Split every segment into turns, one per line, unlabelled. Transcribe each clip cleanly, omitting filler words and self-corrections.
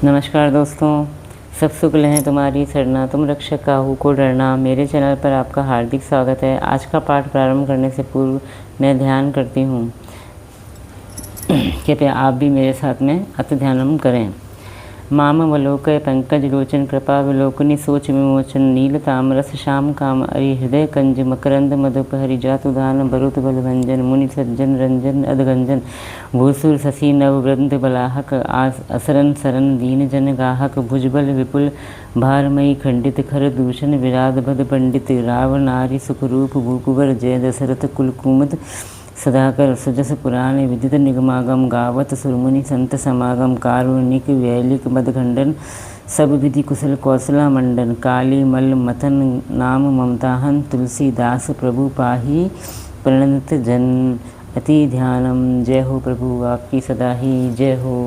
नमस्कार दोस्तों, सब शुक्ल हैं तुम्हारी सरना, तुम रक्षक काहू को डरना। मेरे चैनल पर आपका हार्दिक स्वागत है। आज का पाठ प्रारंभ करने से पूर्व मैं ध्यान करती हूँ, कृपया आप भी मेरे साथ में अति ध्यानम करें। मामवलोकय पंकज लोचन कृपा विलोकनी सोच विमोचन नील तामरस श्याम काम अरि हृदय कंज मकरंद मधुपहरि जातुदान बरुत बलभंजन मुनि सज्जन रंजन अधगंजन भूसुर शशि नववृंद बलाहक असरन सरन दीन जन गाहक भुजबल विपुल भारमयी खंडित खर दूषण विराध भद पंडित राव नारी सुखरूप भूकुवर जय दशरथ कुलकुमद सदाकर सुजस पुराण विदित निगमागम गावत सुरमुनि संत समागम कारुणिक वैलिक मदखंडन सब विधि कुशल कौशला मंडन काली मल मथन नाम ममताहन तुलसीदास प्रभु पाही प्रणत जन अति ध्यानम। जय हो प्रभु आपकी सदा ही जय हो।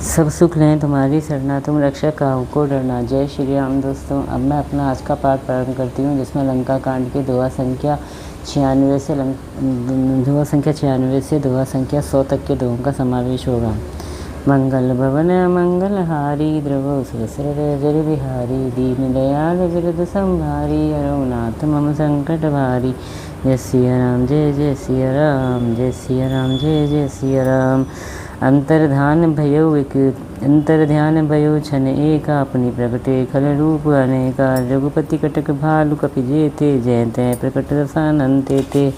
सब सुख लें तुम्हारी सरना, तुम रक्षक काहू को डरना। जय श्री राम। दोस्तों, अब मैं अपना आज का पाठ प्रारंभ करती हूँ, जिसमें लंका कांड के दोहा संख्या 96 से दोहा संख्या 100 तक के दोहों का समावेश होगा। मंगल भवन मंगल हारी द्रवो सुरसर बिहारी दीन दयाल विरद संभारी अरुणाथ मम संकट भारी। जय सिया राम जय जय सिया राम, जय सिया राम जय जय सिया राम। अंतर्ध्यान भयो छन एका अपनी प्रगटे खल रूप अनेका रघुपति कटक भालु कपि जेते जय तय प्रकट रसानंते ते।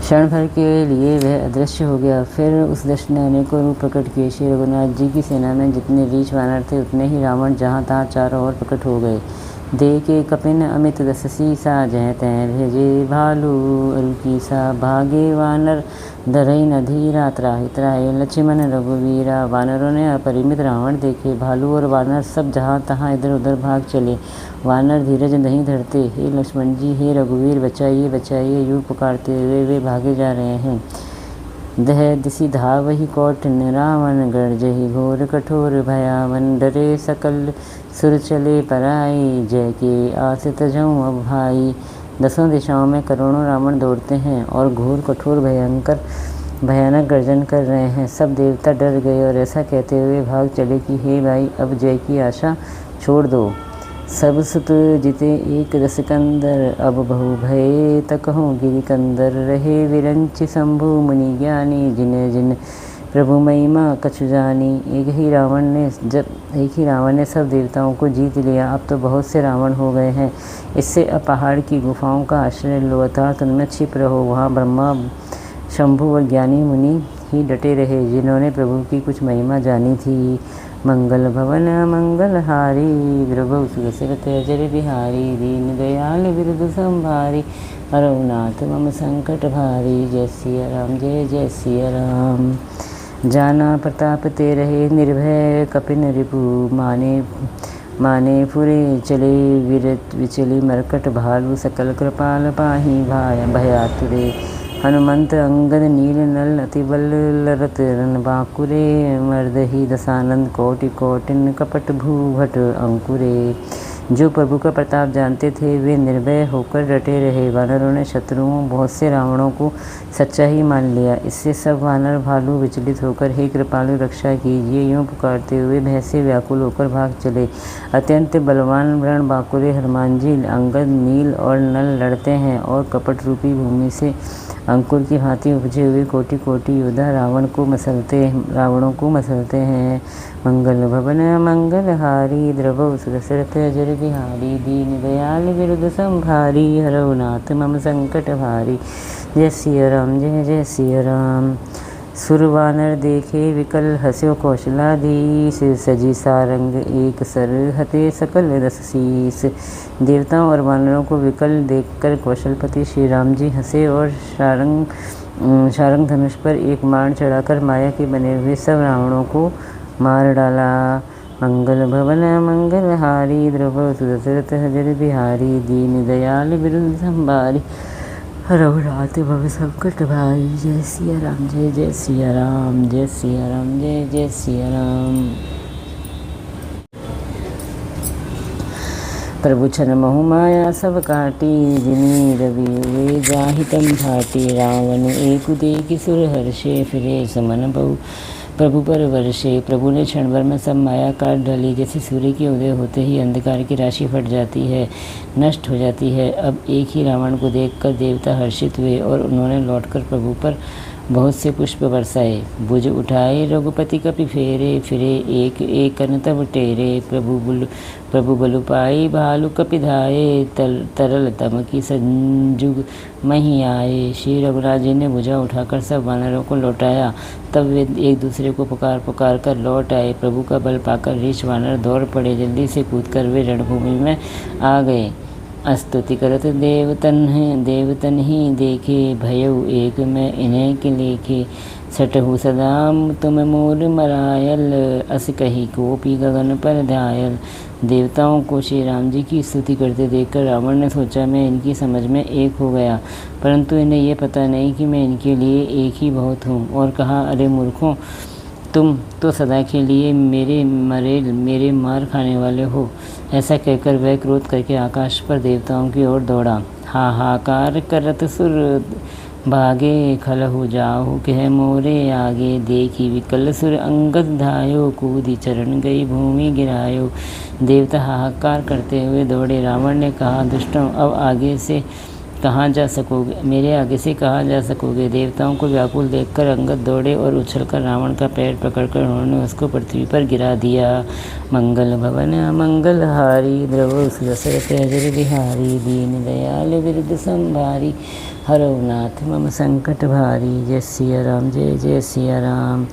क्षण भर के लिए वह अदृश्य हो गया। फिर उस दृश्य ने अनेकों रूप प्रकट किए। श्री रघुनाथ जी की सेना में जितने रीछ वानर थे, उतने ही रावण जहाँ तहाँ चारों ओर प्रकट हो गए। दे के कपिन अमित दससी सा जय तय भेजे भालू अरुकी सा भागे वानर धरई न धीरा त्राहि त्राहि लक्ष्मण रघुवीरा। वानरों ने अपरिमित रावण देखे। भालू और वानर सब जहाँ तहाँ इधर उधर भाग चले। वानर धीरज नहीं धरते। हे लक्ष्मण जी, हे रघुवीर, बचाइए बचाइए यूँ पुकारते हुए वे भागे जा रहे हैं। दह दिशि धावहि कौटिन रावण गर्जहि घोर कठोर भयावन डरे सकल सुर चले पराई जय के आस तजऊँ अब भाई। दसों दिशाओं में करोड़ों रावण दौड़ते हैं और घोर कठोर भयानक गर्जन कर रहे हैं। सब देवता डर गए और ऐसा कहते हुए भाग चले कि हे भाई, अब जय की आशा छोड़ दो। सब सुत जिते एक दस कंदर अब बहु भय तकहु गिरि कंदर रहे विरंच शंभु मुनि ज्ञानी जिन जिन प्रभु महिमा कछु जानी। एक ही रावण ने सब देवताओं को जीत लिया। अब तो बहुत से रावण हो गए हैं। इससे अब पहाड़ की गुफाओं का आश्रय लो, अर्थात उनमें छिप रहो। वहाँ ब्रह्मा शंभु और ज्ञानी मुनि ही डटे रहे, जिन्होंने प्रभु की कुछ महिमा जानी थी। मंगल भवन मंगल हारी द्रवौ सुरसरत अजर बिहारी दीन दयाल विरद संभारी अरुणाथ मम संकट भारी। जय सिया राम जय जय सिया राम। जाना प्रताप ते रहे निर्भय कपिन रिपु माने फुरे चले विरत विचली मरकट भालू सकल कृपाल पाही भयातुरे। हनुमंत अंगद नील नल अतिबल लरत रन बाकुरे मर्दही दसानंद कोटि कोटिन कपट भूभट अंकुरे। जो प्रभु का प्रताप जानते थे, वे निर्भय होकर डटे रहे। वानरों ने शत्रुओं बहुत से रावणों को सच्चा ही मान लिया। इससे सब वानर भालू विचलित होकर हे कृपालु रक्षा कीजिए यूँ पुकारते हुए भय से व्याकुल होकर भाग चले। अत्यंत बलवान रण बाकुरे हनुमान जी अंगद नील और नल लड़ते हैं और कपट रूपी भूमि से अंकुर की भांति उपजे हुए कोटि कोटि योद्धा रावणों को मसलते हैं। मंगल भवन मंगल हारी द्रवौ सुरसरत अजर बिहारी दीन दयाल विरद संभारी हरहुनाथ मम संकट भारी। जय सिया राम जय जय सिया राम। सुर वानर देखे विकल हस्यो कौशलाधीश सजी सारंग एक सर हते सकल दस शीस। देवताओं और वानरों को विकल देखकर कौशलपति श्री राम जी हंसे और शारंग धनुष पर एक बाण चढ़ाकर माया के बने हुए सब रावणों को मार डाला। मंगल भवन मंगल हारी द्रवौ सुरसरत अजर बिहारी दीन दयाल विरद संभारी रघुनाथ भव संकट भारी। जय सिया राम जय जय सिया राम, जय सिया राम जय जय सिया राम। प्रभु छन महु माया सब काटी, जिनी रवि वे जाहि तम भाटी। रावण एक देखि सुर हर्षे, फिरे समन बहु प्रभु पर वर्षे। प्रभु ने क्षण भर में सब माया काट डाली। जैसे सूर्य के उदय होते ही अंधकार की राशि फट जाती है, नष्ट हो जाती है। अब एक ही रावण को देखकर देवता हर्षित हुए और उन्होंने लौटकर प्रभु पर बहुत से पुष्प बरसाए। भुज उठाए रघुपति कपि फेरे, फिरे एक एक कन तब टेरे। प्रभु बलु पाई भालु कपि धाये, तरल तम की संजुग मही आए। श्री रघुराज जी ने भुजा उठाकर सब वानरों को लौटाया। तब वे एक दूसरे को पुकार पुकार कर लौट आए। प्रभु का बल पाकर रीछ वानर दौड़ पड़े। जल्दी से कूदकर वे रणभूमि में आ गए। स्तुति करत देवतन ही देखे, भयउ एक में इन्हें के लेखे। सटहु सदाम तुम मोर मरायल, अस कही कोपी गगन पर धायल। देवताओं को श्री राम जी की स्तुति करते देखकर रावण ने सोचा मैं इनकी समझ में एक हो गया, परंतु इन्हें यह पता नहीं कि मैं इनके लिए एक ही बहुत हूँ। और कहा, अरे मूर्खों, तुम तो सदा के लिए मेरे मार खाने वाले हो। ऐसा कहकर वह क्रोध करके आकाश पर देवताओं की ओर दौड़ा। हाहाकार करत सुर भागे, खलहु जाहु कह मोरे आगे। देखी विकल सुर अंगद धायो, कूदी चरण गई भूमि गिरायो। देवता हाहाकार करते हुए दौड़े। रावण ने कहा, दुष्टों, अब आगे से कहाँ जा सकोगे, मेरे आगे से कहाँ जा सकोगे। देवताओं को व्याकुल देखकर अंगद दौड़े और उछलकर रावण का पैर पकड़कर उन्होंने उसको पृथ्वी पर गिरा दिया। मंगल भवन मंगल हारी, द्रवो सुदशरथ अजर बिहारी। दीन दयाल विरुद्ध संभारी, हरौ नाथ मम संकट भारी। जय सिया राम, जय जय सिया राम।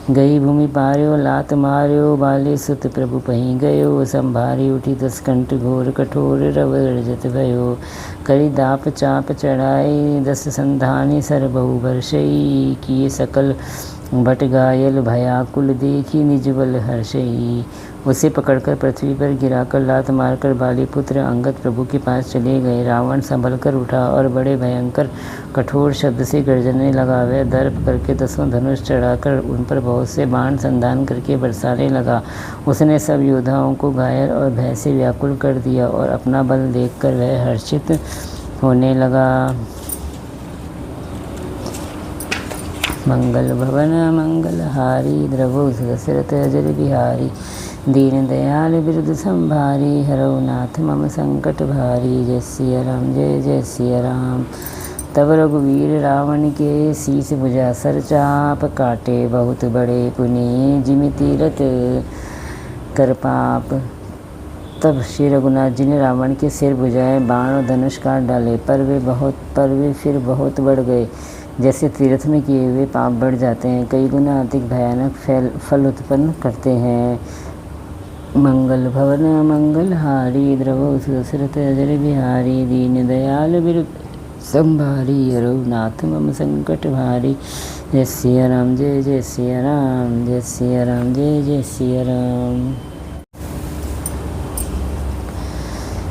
गई भूमि पार्यो लात मार्यो, बाले सुत प्रभु पहीं गयो। संभारी उठी 10 कंठ घोर कठोर, रव रजत भयो। करी दाप चाप चढ़ाई, 10 संधानी सर बहु बरसई। किए सकल भट घायल, भयाकुल देखी निज बल हर्षई। उसे पकड़कर पृथ्वी पर गिराकर लात मारकर बालीपुत्र अंगद प्रभु के पास चले गए। रावण संभल कर उठा और बड़े भयंकर कठोर शब्द से गर्जने लगा। वह दर्प करके 10 धनुष चढ़ाकर उन पर बहुत से बाण संधान करके बरसाने लगा। उसने सब योद्धाओं को घायल और भय से व्याकुल कर दिया और अपना बल देखकर वह हर्षित होने लगा। मंगल भवन मंगल हारी, द्रवो सुदशरथ अजर बिहारी। दीन दयाल बिरुद संभारी, हरौ नाथ मम संकट भारी। जय सिया राम, जय जय सिया राम। तब रघुवीर रावण के शीस भुजा सर चाप, काटे बहुत बड़े पुनि जिमि तीरथ कर पाप। तब श्री रघुनाथ जी ने रावण के सिर भुजाएं बाण और धनुष काट डाले, पर वे फिर बहुत बढ़ गए। जैसे तीर्थ में किए हुए पाप बढ़ जाते हैं, कई गुना अधिक भयानक फल उत्पन्न करते हैं। मंगल भवन मंगल हारी, द्रवो सुदशरथ अजर बिहारी। दीन दयाल बिरुद संभारी, हरौ नाथ मम संकट भारी। जय सिया राम, जय जय सिया राम। जय सिया राम, जय जय सिया राम।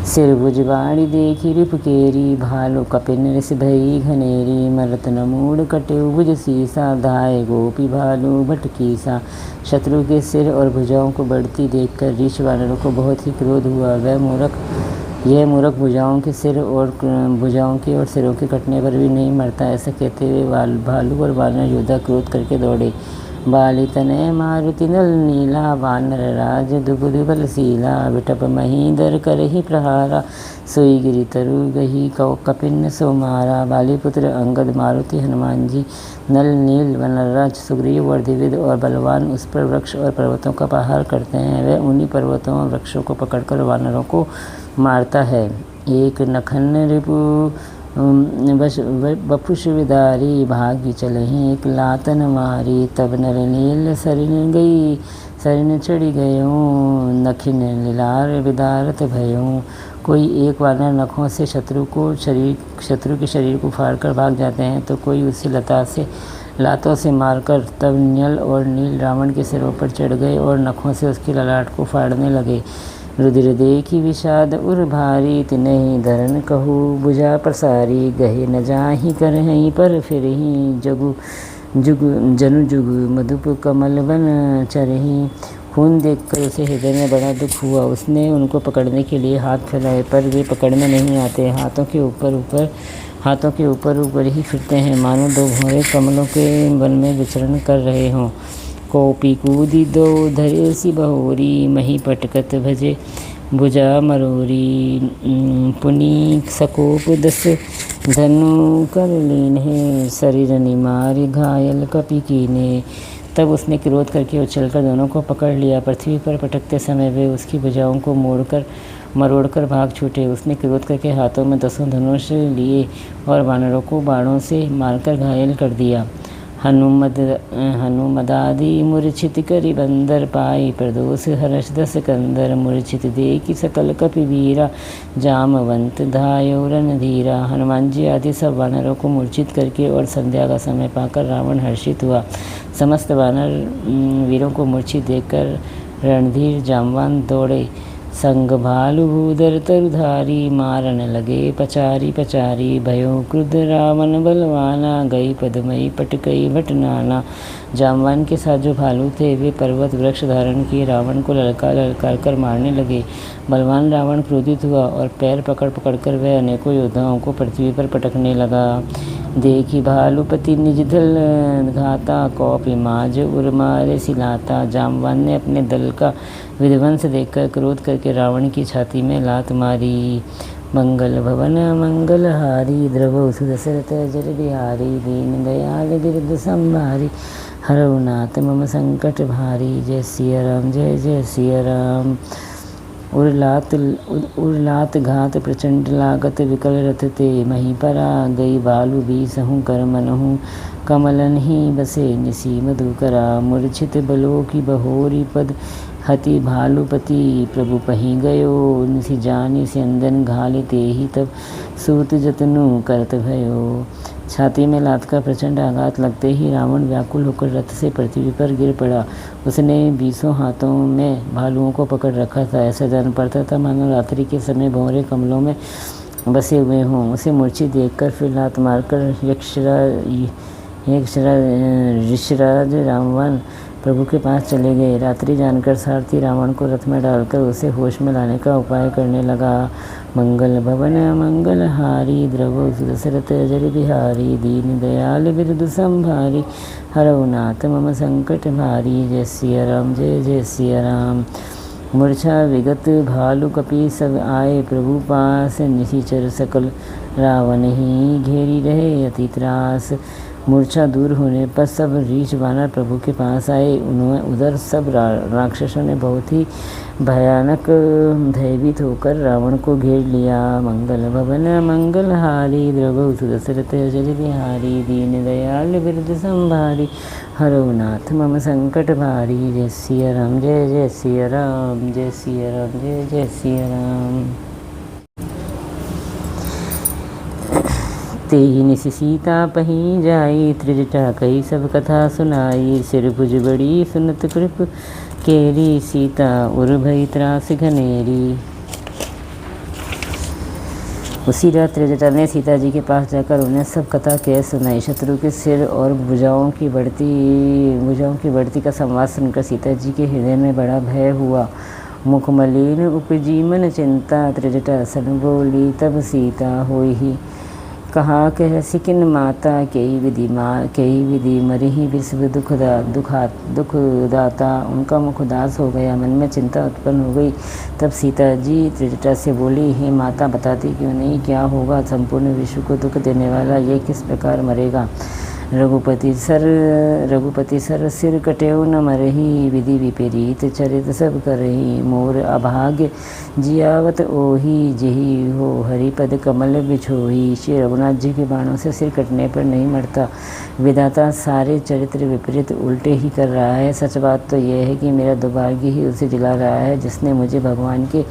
सिर भुजबाणी देखी रिपकेरी, भालु कपिन ऋष भई घनेरी। मरत न मूड कटेउ भुज सीसा, धाय गोपी भालु भटकीसा। शत्रु के सिर और भुजाओं को बढ़ती देखकर ऋष वानरों को बहुत ही क्रोध हुआ। यह मूर्ख भुजाओं के और सिरों के कटने पर भी नहीं मरता। ऐसा कहते हुए भालू और वानर योद्धा क्रोध करके दौड़े। बाली तनय मारुति नल नीला, वानर राज दुबुद बलशीला। विटप महीधर करहि प्रहारा, सोई गिरि तरु गही कपिन सो मारा। बालीपुत्र अंगद, मारुति, हनुमान जी, नल नील, वनराज सुग्रीव और द्विविद और बलवान उस पर वृक्ष और पर्वतों का प्रहार करते हैं। वह उन्हीं पर्वतों और वृक्षों को पकड़कर वानरों को मारता है। एक नखन रिपु बपुष विदारी, भागी चलहि एक लातन मारी। तब नर नील सरिन चढ़ी गयों, नखिन लीलार विदारत भयों। कोई एक वानर नखों से शत्रु के शरीर को फाड़कर भाग जाते हैं, तो कोई उसे लातों से मारकर तब न्यल और नील रावण के सिरों पर चढ़ गए और नखों से उसके ललाट को फाड़ने लगे। रुधिर देखी विषाद उर भारी, तिनहि धरन कहू भुजा प्रसारी। गहे न जाहि करहि पर फिरहि, जनु जुग मधुप कमल बन चरहि। खून देखकर उसे हृदय में बड़ा दुख हुआ। उसने उनको पकड़ने के लिए हाथ फैलाए, पर वे पकड़ में नहीं आते। हाथों के ऊपर ऊपर ही फिरते हैं, मानो दो भौरे कमलों के वन में विचरण कर रहे हों। कौपी कूदी दो धरे सी बहोरी, मही पटकत भजे भुजा मरोरी। पुनी सकोप दस धनु कर लीन्हे, शरीर निमारी घायल कपि कीने। तब उसने क्रोध करके उछलकर दोनों को पकड़ लिया। पृथ्वी पर पटकते समय वे उसकी भुजाओं को मरोड़कर भाग छूटे। उसने क्रोध करके हाथों में 10 धनुष लिए और वानरों को बाणों से मारकर घायल कर दिया। हनुमदादि मूर्छित करि बंदर, पाई प्रदोष हर्ष दस कंदर। मूर्छित देखि सकल कपिवीरा, जामवंत धायो रणधीरा। हनुमान जी आदि सब वानरों को मूर्छित करके और संध्या का समय पाकर रावण हर्षित हुआ। समस्त वानर वीरों को मूर्छित देखकर रणधीर जामवान दौड़े। संग भालु भूधर तरुधारी, मारन लगे पचारी पचारी। भयो क्रुद्ध रावण बलवाना, गई पदमई पटकई भटनाना। जामवान के साथ जो भालू थे वे पर्वत वृक्ष धारण किए रावण को ललकार कर मारने लगे। बलवान रावण क्रोधित हुआ और पैर पकड़ कर वह अनेकों योद्धाओं को पृथ्वी पर पटकने लगा। देखी भालुपति निज दल घाता, कौपी माज उर मारे सिलाता। जामवान ने अपने दल का विध्वंस देखकर क्रोध करके रावण की छाती में लात मारी। मंगल भवन मंगलहारी, द्रवौ सुदशरथ जर बिहारी। दीन दयाल बिरद संभारी, हरौ नाथ मम संकट भारी। जय सिया राम, जय जय सिया राम। उर्लात घात प्रचंड लागत, विकल रथ ते मही परा। गई भालु बीसहु कर मनहु, कमलन ही बसे निसी मधुकरा। मूर्छित बलो की बहोरी पद, हति भालुपति प्रभु पही गयो। निसी जानी सियंदन घाले ते ही, तब सूत जतनु करत भयो। छाती में लात का प्रचंड आघात लगते ही रावण व्याकुल होकर रथ से पृथ्वी पर गिर पड़ा। उसने 20 हाथों में भालुओं को पकड़ रखा था। ऐसा जान पड़ता था मानो रात्रि के समय भंवरे कमलों में बसे हुए हों। उसे मूर्छित देखकर फिर लात मारकर ऋषराज रामवान प्रभु के पास चले गए। रात्रि जानकर सारथी रावण को रथ में डालकर उसे होश में लाने का उपाय करने लगा। मंगल भवन मंगलहारी, द्रवौ सुदशरथ जर बिहारी। दीन दयाल बिरद संभारी, हरौ नाथ मम संकट भारी। जय सिया राम, जय जय सिया राम। मूर्छा विगत भालु कपि सब आए प्रभु पास, निशिचर सकल रावण ही घेरी रहे अति त्रास। मूर्छा दूर होने पर सब रीछ वानर प्रभु के पास आए। उधर सब राक्षसों ने बहुत ही भयानक भयभीत होकर रावण को घेर लिया। मंगल भवन मंगलहारी, द्रवौ सुदशरथ जर बिहारी। दीन दयाल बिरद संभारी, हरौ नाथ मम संकट भारी। जय सिया राम, जय जय सिया राम, जय सिया राम, जय जय सिया राम। तेहि निसि सीता पही जाई, त्रिजटा कही सब कथा सुनाई। सिर भुज बड़ी सुनत कृप केरी, सीता उर भई त्रास घनेरी। उसी रात त्रिजटा ने सीता जी के पास जाकर उन्हें सब कथा कह सुनाई। शत्रु के सिर और भुजाओं की बढ़ती का संवाद सुनकर सीता जी के हृदय में बड़ा भय हुआ। मुख मलिन उपजी मन चिंता, त्रिजटा सन बोली तब सीता होई ही। कहा कह सिकिन माता, कई विधि मरिहि विश्व दुखदाता। उनका मुख उदास हो गया, मन में चिंता उत्पन्न हो गई। तब सीता जी त्रिजटा से बोली, हे माता, बताती क्यों नहीं, क्या होगा? संपूर्ण विश्व को दुख देने वाला ये किस प्रकार मरेगा? रघुपति सर सिर कटेऊ न मरही, विधि विपरीत चरित सब करही। मोर अभाग्य जियावत ओही, जेही हो हरिपद कमल बिछोही। श्री रघुनाथ जी के बाणों से सिर कटने पर नहीं मरता। विधाता सारे चरित्र विपरीत उल्टे ही कर रहा है। सच बात तो यह है कि मेरा दुर्भाग्य ही उसे जिला रहा है जिसने मुझे भगवान के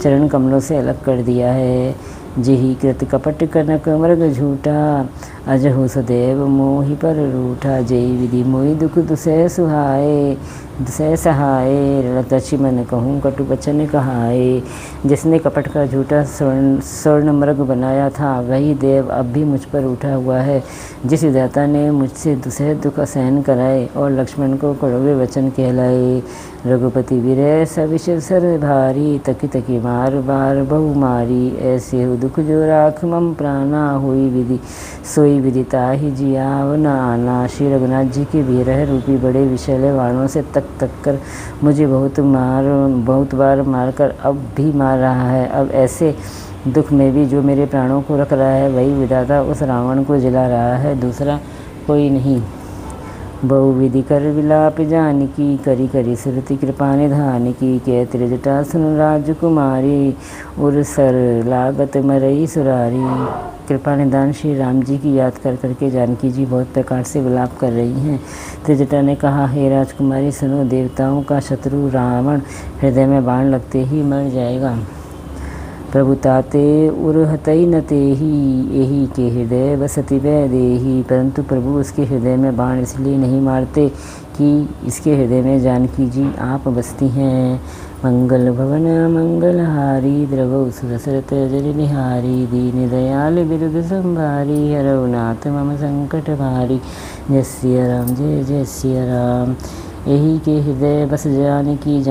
चरण कमलों से अलग कर दिया है। जेहि कृत कपट कनक मृग झूठा, अजहु सदैव मोहि पर रूठा। जेहि विधि मोहि दुख दुसह सुहाए, दुसह सहाय, रणतछि मन कहूँ कटु वचन कहाए। जिसने कपट का झूठा स्वर्ण मृग बनाया था, वही देव अब भी मुझ पर उठा हुआ है। जिस विधाता ने मुझसे दुसह दुख सहन कराए और लक्ष्मण को कड़वे वचन कहलाए। रघुपति विरह सविष सर भारी, तकी तकी मार बार बहु मारी। ऐसे हो दुख जो राख मम प्राणा, हुई विधि सोई विधि ताहि जियाव न आना। श्री रघुनाथ जी के विरह रूपी बड़े विषैले बाणों से तक कर मुझे बहुत बार मारकर अब भी मार रहा है। अब ऐसे दुख में भी जो मेरे प्राणों को रख रहा है, वही विधाता उस रावण को जिला रहा है, दूसरा कोई नहीं। बहुविधि कर विलाप जानकी, करी करी सुरति कृपा निधान की। के त्रिजटा सुन राजकुमारी, उर सर लागत मरई सुरारी। कृपा निधान श्री राम जी की याद कर करके जानकी जी बहुत प्रकार से विलाप कर रही हैं। त्रिजटा ने कहा, हे राजकुमारी सुनो, देवताओं का शत्रु रावण हृदय में बाण लगते ही मर जाएगा। प्रभु ताते उरहतई न तेहि, यही के हृदय बसति वै देहि। परंतु प्रभु उसके हृदय में बाण इसलिए नहीं मारते कि इसके हृदय में जानकी जी आप बसती हैं। मंगल भवन मंगलहारी, द्रवौ सुरसरत जरि निहारी। दीन दयाल बिरुद संभारी, हरौ नाथ मम संकट भारी। जय सिया राम, जय जय सिया राम। यही के हृदय बस जानकी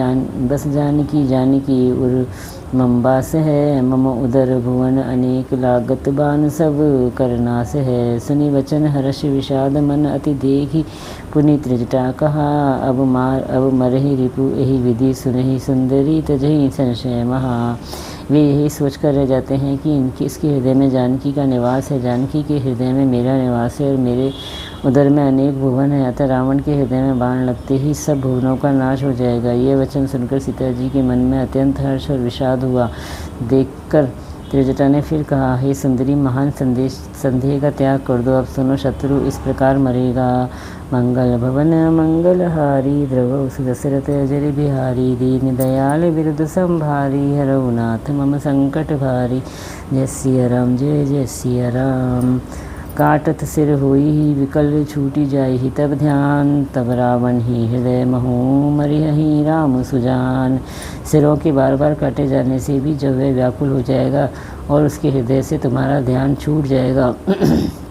जानकी उर मम्बास है। मम उदर भुवन अनेक लागत बान, सब करनास है। सुनि वचन हर्ष विषाद मन, अति देखी पुनि त्रिजटा कहा। अब मरहि रिपु यही विधि सुनहि सुंदरी, तजहि संशय महा। वे यही सोचकर रह जाते हैं कि इसके हृदय में जानकी का निवास है, जानकी के हृदय में मेरा निवास है और मेरे उधर में अनेक भुवन है। अतः रावण के हृदय में बाण लगते ही सब भुवनों का नाश हो जाएगा। ये वचन सुनकर सीता जी के मन में अत्यंत हर्ष और विषाद हुआ। देखकर त्रिजटा ने फिर कहा, हे सुंदरी, महान संदेह का त्याग कर दो। अब सुनो, शत्रु इस प्रकार मरेगा। मंगल भवन मंगलहारी, द्रवौ सुदशरथ जरि बिहारी। दीन दयाल बिरुद संभारी, हरौ नाथ मम संकट भारी। जय सिया राम, जय जय सिया राम। काटत सिर होई ही विकल छूटी जाहि, तब ध्यान तब रावण ही हृदय महू मरिहि राम सुजान। सिरों के बार बार काटे जाने से भी जब वह व्याकुल हो जाएगा और उसके हृदय से तुम्हारा ध्यान छूट जाएगा,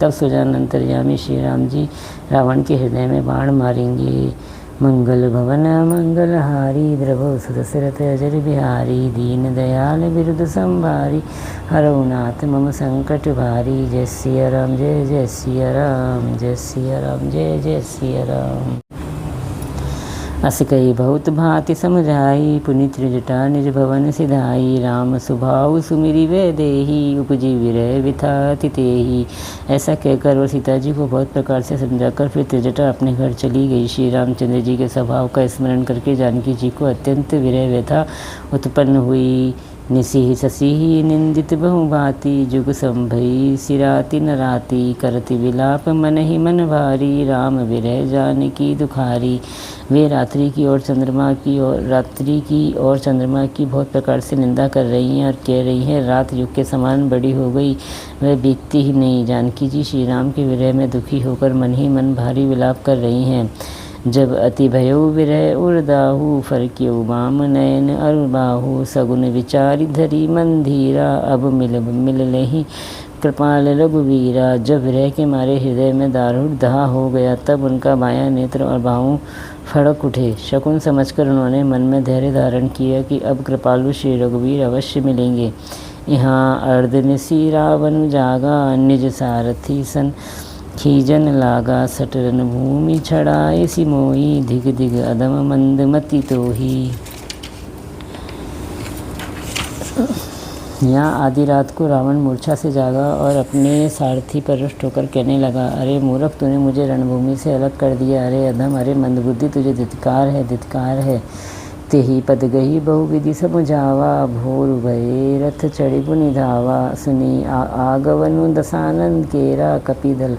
तब सुजान अंतर्यामी श्री राम जी रावण के हृदय में बाण मारेंगे। मंगल भवन मंगलहारी, द्रवौ सुदशरथ जरि बिहारी। दीन दयाल बिरुद संभारी, हरौ नाथ मम संकट भारी। जय सिया राम, जय जय सिया राम, जय सिया राम, जय जय सिया राम। अस कही बहुत भांति समझाई, पुनि त्रिजटा निज भवन सिधाई। राम सुभाउ सुमिरि वै देहि, उपजी विरह विथा तितेहि। ऐसा कहकर और सीता जी को बहुत प्रकार से समझाकर फिर त्रिजटा अपने घर चली गई। श्री रामचंद्र जी के स्वभाव का स्मरण करके जानकी जी को अत्यंत विरह व्यथा उत्पन्न हुई। निसिहि ससिहि निंदित बहु भांति, जुग संभई सिराति न राति। करति विलाप मन ही मन भारी, राम विरह जानकी दुखारी। वे रात्रि की और चंद्रमा की बहुत प्रकार से निंदा कर रही हैं और कह रही हैं, रात युग के समान बड़ी हो गई, वह बीतती ही नहीं। जानकी जी श्री राम के विरह में दुखी होकर मन ही मन भारी विलाप कर रही हैं। जब अति भयो विरह उर्दाहु, फरक्यो बाम नयन अरुबाहु। सगुन विचारि धरी मंधीरा, अब मिल लेहि कृपाल रघुवीरा। जब विरह के मारे हृदय में दारुण दहा हो गया, तब उनका बायां नेत्र और बाहु फड़क उठे। शकुन समझकर उन्होंने मन में धैर्य धारण किया कि अब कृपालु श्री रघुवीर अवश्य मिलेंगे। यहाँ अर्धनिसी रावण जागा, निज सारथी सन खीजन लागा। सटरन भूमि छड़ाए सिमोई, धिग धिग अदम मंदमति तोही। यहाँ आधी रात को रावण मूर्छा से जागा और अपने सारथी पर रुष्ट होकर कहने लगा, अरे मूर्ख, तूने मुझे रणभूमि से अलग कर दिया। अरे अधम, अरे मंदबुद्धि, तुझे धिक्कार है, धिक्कार है। तेहि पद गही बहुविधि समुझावा, भोर भये रथ चढ़ि पुनि धावा। सुनी आगवनु दसानन केरा, कपिदल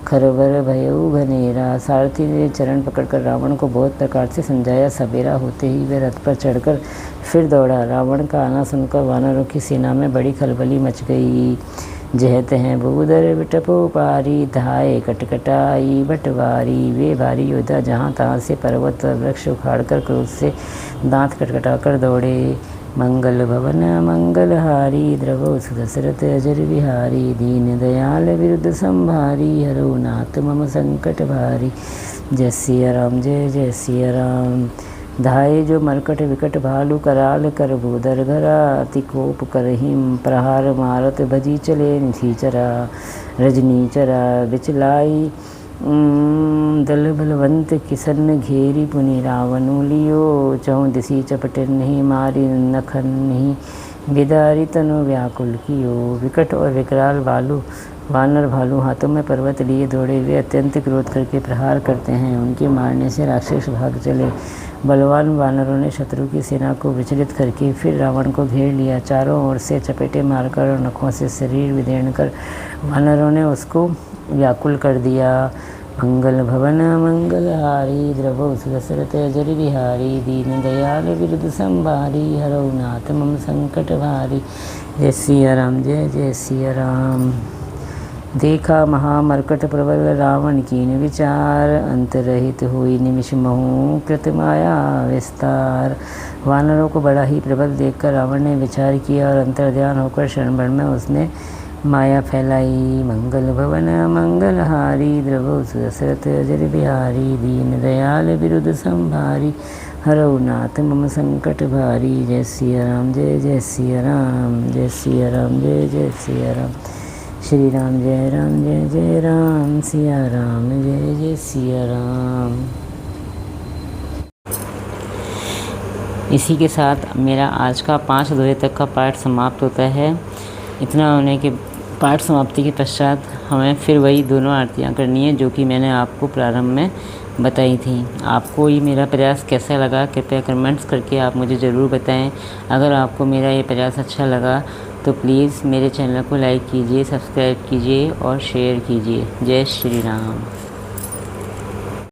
खरवर भयउ घनेरा। सारथी ने चरण पकड़कर रावण को बहुत प्रकार से समझाया। सवेरा होते ही वे रथ पर चढ़कर फिर दौड़ा। रावण का आना सुनकर वानरों की सेना में बड़ी खलबली मच गई। जहत हैं भूधर बिटपो पारी, धाये कटकटाई बटवारी। वे भारी योद्धा जहाँ तहाँ से पर्वत वृक्ष उखाड़कर क्रोध से दांत कटकटाकर दौड़े। मंगल भवन मंगलहारी, द्रवो सुदशरथ अजर विहारी। दीन दयाल विरुद्ध संभारी, हरो नाथ मम संकट भारी। जय सिया राम, जय जय सिया राम। धाये जो मरकट विकट भालू, कराल कर भूधर घरा। अति कोप करहिम प्रहार मारत, भजी चले निचरा। रजनी चरा बिचलाई दल बलवंत किसन घेरी। पुनि रावणु लियो चहु दिसी, चपट नहीं मारी नखन नहीं। बिदारी तनु व्याकुल कियो। विकट और विकराल वानर भालू हाथों में पर्वत लिए दौड़े। वे अत्यंत क्रोध करके प्रहार करते हैं। उनके मारने से राक्षस भाग चले। बलवान वानरों ने शत्रु की सेना को विचलित करके फिर रावण को घेर लिया। चारों ओर से चपेटे मारकर और नखों से शरीर विदीर्ण कर वानरों ने उसको व्याकुल कर दिया। मंगल भवन मंगलहारी, द्रवो सुदशरथ अजर विहारी। दीन दयाल विरुद्ध संभारी, हरौ नाथ मम संकट भारी। जय सिया राम, जय जय सिया राम। देखा महामरकट प्रबल रावण कीन विचार, अंतरहित हुई निमिष महु कृत माया विस्तार। वानरों को बड़ा ही प्रबल देखकर रावण ने विचार किया और अंतर्ध्यान होकर क्षण भर में उसने माया फैलाई। मंगल भवन मंगलहारी, द्रवो सुदशरथ अजर बिहारी। दीन दयाल विरुद्ध संभारी, हरौ नाथ मम संकट भारी। जय सिया राम, जय जय सिया राम। जय सिया राम, जय जय सिया राम। श्री राम जय जय राम। सिया राम जय जय सिया राम। इसी के साथ मेरा आज का 5 अध्याय तक का पाठ समाप्त होता है। इतना होने के पाठ समाप्ति के पश्चात हमें फिर वही दोनों आरतियाँ करनी है जो कि मैंने आपको प्रारंभ में बताई थी। आपको ये मेरा प्रयास कैसा लगा कृपया कमेंट्स करके आप मुझे ज़रूर बताएं। अगर आपको मेरा ये प्रयास अच्छा लगा तो प्लीज़ मेरे चैनल को लाइक कीजिए, सब्सक्राइब कीजिए और शेयर कीजिए। जय श्री राम।